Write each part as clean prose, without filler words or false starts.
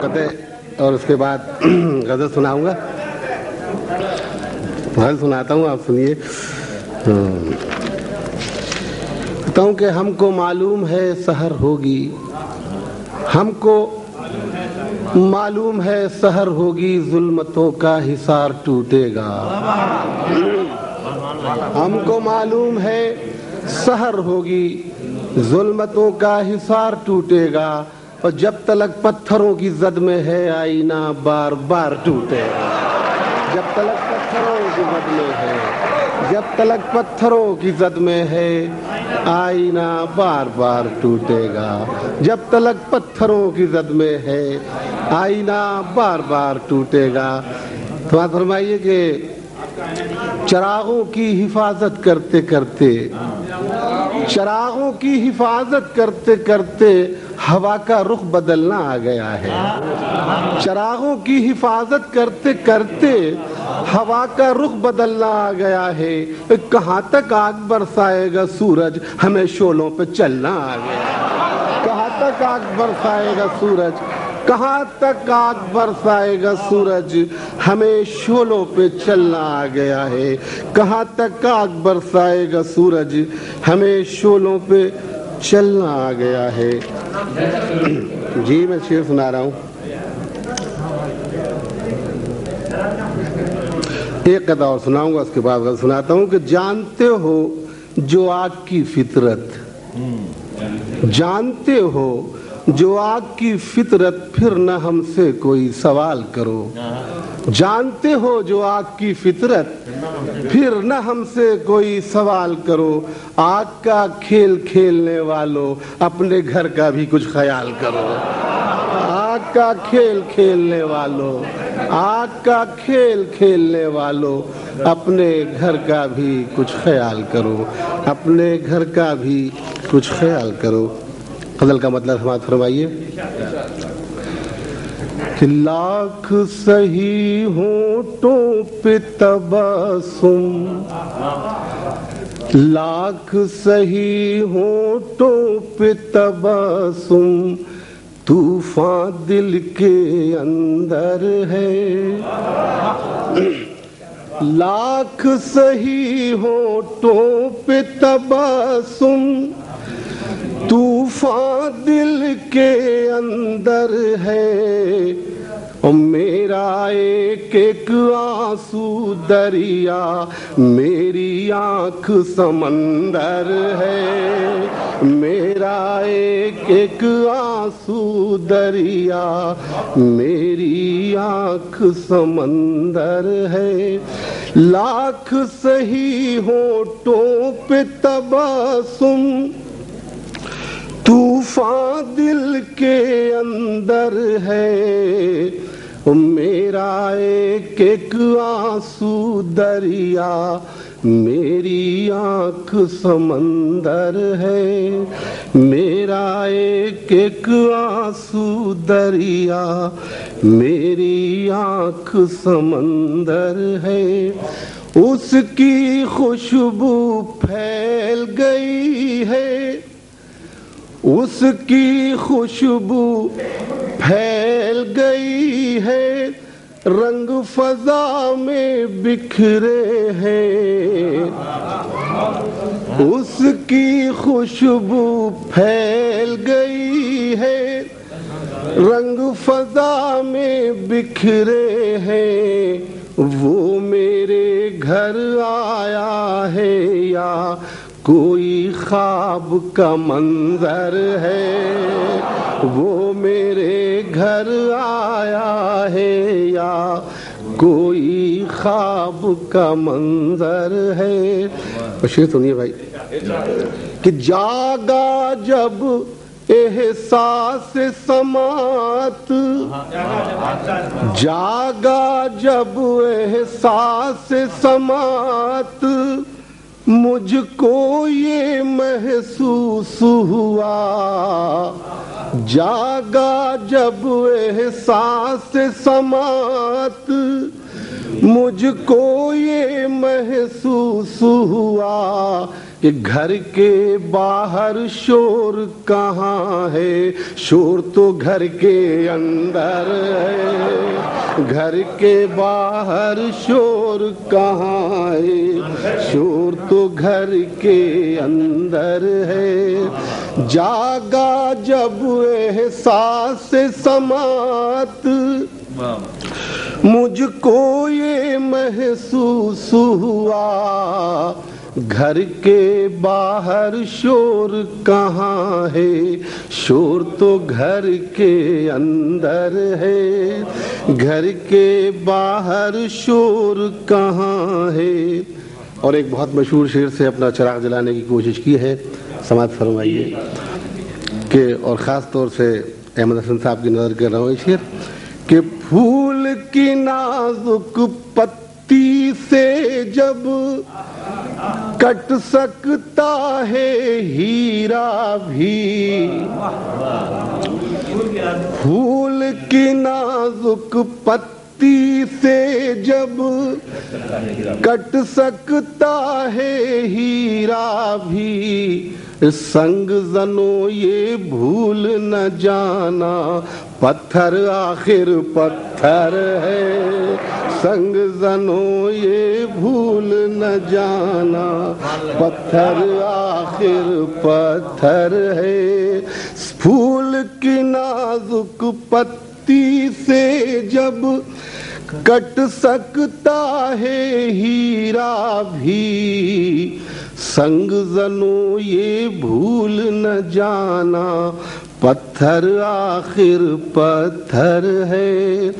اور اس کے بعد غزل سناؤں گا. غزل سناتا ہوں, آپ سنیے. کہتا ہوں کہ ہم کو معلوم ہے سحر ہوگی, ہم کو معلوم ہے سحر ہوگی, ظلمتوں کا حصار ٹوٹے گا. ہم کو معلوم ہے سحر ہوگی, ظلمتوں کا حصار ٹوٹے گا, اور جب تلک پتھروں کی زد میں ہے آئینہ بار بار ٹوٹے گا. جب تلک پتھروں کی زد میں ہے, جب تلک پتھروں کی زد میں ہے آئینہ بار بار ٹوٹے گا. جب تلک پتھروں کی زد میں ہے آئینہ بار بار ٹوٹے گا. تو آپ فرمائیے کہ چراغوں کی حفاظت کرتے کرتے, چراغوں کی حفاظت کرتے کرتے ہوا کا رخ بدلنا آ گیا ہے. چراغوں کی حفاظت کرتے کرتے ہوا کا رخ بدلنا آ گیا ہے. کہاں تک آگ برسائے گا سورج, ہمیں شعلوں پہ چلنا آ گیا. کہاں تک آگ برسائے گا سورج, کہاں تک آگ برسائے گا سورج, ہمیں شعلوں پہ چلنا آ گیا ہے. کہاں تک آگ برسائے گا سورج, ہمیں شعلوں پہ چلنا آ گیا ہے. جی میں شعر سنا رہا ہوں. ایک قطعہ اور سناؤں گا, اس کے بعد غزل سناتا ہوں. کہ جانتے ہو جو آگ کی فطرت, جانتے ہو جو آگ کی فطرت, پھر نہ ہم سے کوئی سوال کرو. جانتے ہو جو آگ کی فطرت, پھر نہ ہم سے کوئی سوال کرو. آگ کا کھیل کھیلنے والوں, اپنے گھر کا بھی کچھ خیال کرو. آگ کا کھیل کھیلنے والوں, آگ کا کھیل کھیلنے والوں, اپنے گھر کا بھی کچھ خیال کرو. اپنے گھر کا بھی کچھ خیال کرو. غزل کا مطلب سماعت فرمائیے. کہ لاکھ سہی ہونٹوں پہ تبسم, لاکھ سہی ہونٹوں پہ تبسم, طوفان دل کے اندر ہے. لاکھ سہی ہونٹوں پہ تبسم, طوفان دل کے اندر ہے. اور میرا ایک ایک آنسو دریا, میری آنکھ سمندر ہے. میرا ایک ایک آنسو دریا, میری آنکھ سمندر ہے. لاکھ سہی ہونٹوں پہ تبسم, طوفان دل کے اندر ہے. میرا ایک ایک آنسو دریا, میری آنکھ سمندر ہے. میرا ایک ایک آنسو دریا, میری آنکھ سمندر ہے. اس کی خوشبو پھیل گئی ہے, اس کی خوشبو پھیل گئی ہے. رنگ فضا میں بکھرے ہیں, اس کی خوشبو پھیل گئی ہے. رنگ فضا میں بکھرے ہیں. وہ میرے گھر آیا ہے یا کوئی خواب کا منظر ہے. وہ میرے گھر آیا ہے یا کوئی خواب کا منظر ہے. شعر سنیے بھائی. کہ جاگا جب احساس سماعت, جاگا جب احساس سماعت, مجھ کو یہ محسوس ہوا. جاگا جب احساس سماعت, مجھ کو یہ محسوس ہوا کہ گھر کے باہر شور کہاں ہے، شور تو گھر کے اندر ہے، گھر کے باہر شور کہاں ہے، شور تو گھر کے اندر ہے۔ جاگا جب احساس سماعت، مجھ کو یہ محسوس ہوا گھر کے باہر شور کہاں ہے، شور تو گھر کے اندر ہے، گھر کے باہر شور کہاں ہے۔ اور ایک بہت مشہور شعر سے اپنا چراغ جلانے کی کوشش کی ہے، سماعت فرمائیے کہ، اور خاص طور سے احمد حسن صاحب کی نظر کر رہا ہوں یہ شعر کہ پھول کی نازک پتی سے جب کٹ سکتا ہے ہیرا بھی، پھول کی نازک پتی سے جب کٹ سکتا ہے ہیرا بھی، سنگ زنو یہ بھول نہ جانا پتھر آخر پتھر ہے، سنگ زنو یہ بھول نہ جانا پتھر آخر پتھر ہے۔ پھول کی نازک پتی سے جب کٹ سکتا ہے ہیرا بھی، سنگ زنو یہ بھول نہ جانا پتھر آخر پتھر ہے۔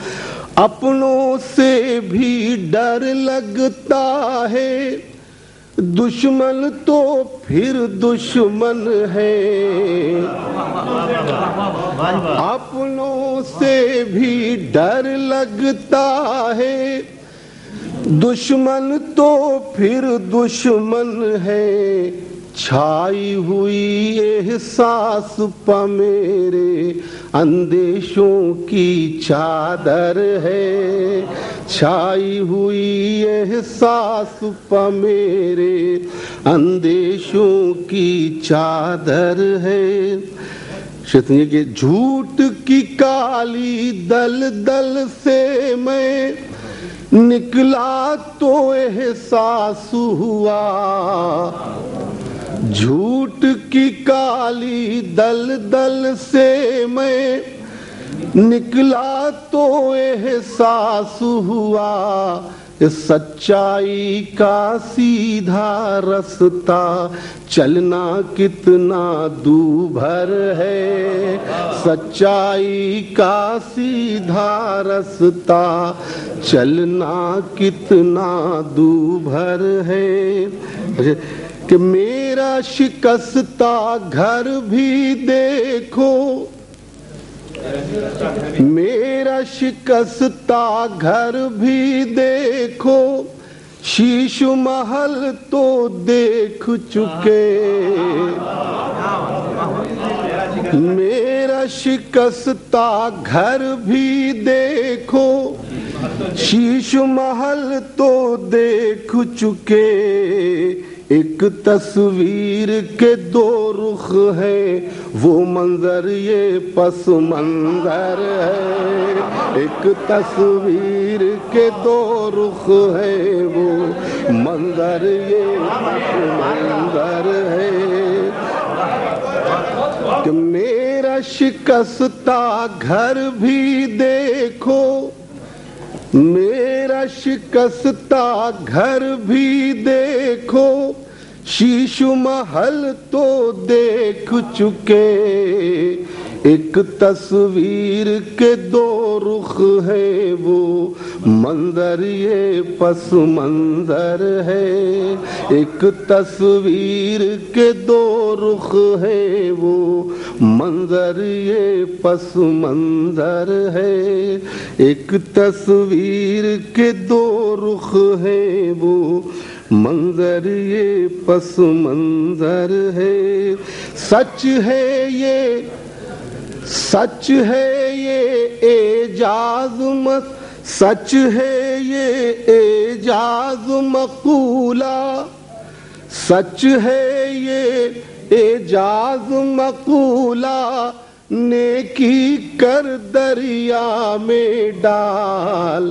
اپنوں سے بھی ڈر لگتا ہے، دشمن تو پھر دشمن ہے، اپنوں سے بھی ڈر لگتا ہے، دشمن تو پھر دشمن ہے، چھائی ہوئی احساس پہ میرے اندیشوں کی چادر ہے، چھائی ہوئی احساس پہ میرے اندیشوں کی چادر ہے۔ شیطانی کہ جھوٹ کی کالی دل دل سے میں نکلا تو احساس ہوا، جھوٹ کی کالی دل دل سے میں نکلا تو احساس ہوا، سچائی کا سیدھا رستہ چلنا کتنا دوبھر ہے، سچائی کا سیدھا رستہ چلنا کتنا دوبھر ہے۔ کہ میرا شکستہ گھر بھی دیکھو، میرا شکستہ گھر بھی دیکھو، شیش محل تو دیکھ چکے، میرا شکستہ گھر بھی دیکھو، شیش محل تو دیکھ چکے، ایک تصویر کے دو رخ ہے، وہ منظر یہ پس منظر ہے، ایک تصویر کے دو رخ ہے، وہ منظر یہ پس منظر ہے۔ کہ میرا شکستہ گھر بھی دیکھو، میرا شکستہ گھر بھی دیکھو، شیش محل تو دیکھ چکے، ایک تصویر کے دو رخ ہے، وہ منظر یہ پس منظر ہے، ایک تصویر کے دو رخ ہے، وہ منظر یہ پس منظر ہے، ایک تصویر کے دو رخ ہے، وہ منظر یہ پس منظر ہے۔ سچ ہے یہ، سچ ہے یہ اعجاز سچ ہے یہ اعجاز مقولہ، سچ ہے یہ اعجاز مقولہ، نیکی کر دریا میں ڈال۔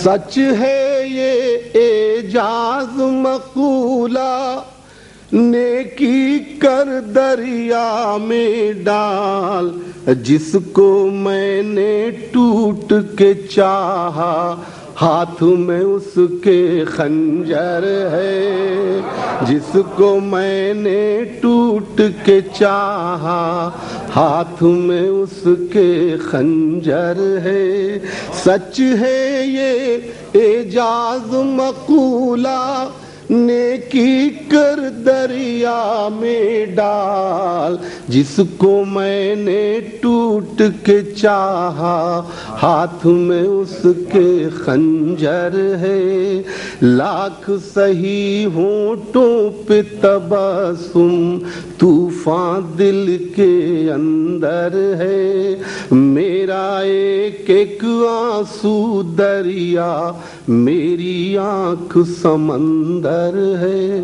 سچ ہے یہ اعجاز مقولہ، نیکی کر دریا میں ڈال۔ جس کو میں نے ٹوٹ کے چاہا، ہاتھ میں اس کے خنجر ہے۔ جس کو میں نے ٹوٹ کے چاہا، ہاتھ میں اس کے خنجر ہے۔ سچ ہے یہ اعجاز مقولہ، نیکی کر دریا میں ڈال۔ جس کو میں نے ٹوٹ کے چاہا، ہاتھ میں اس کے خنجر ہے۔ لاکھ سہی ہونٹوں پہ تبسم، طوفان دل کے اندر ہے۔ میرا ایک ایک آنسو دریا، میری آنکھ سمندر ہے۔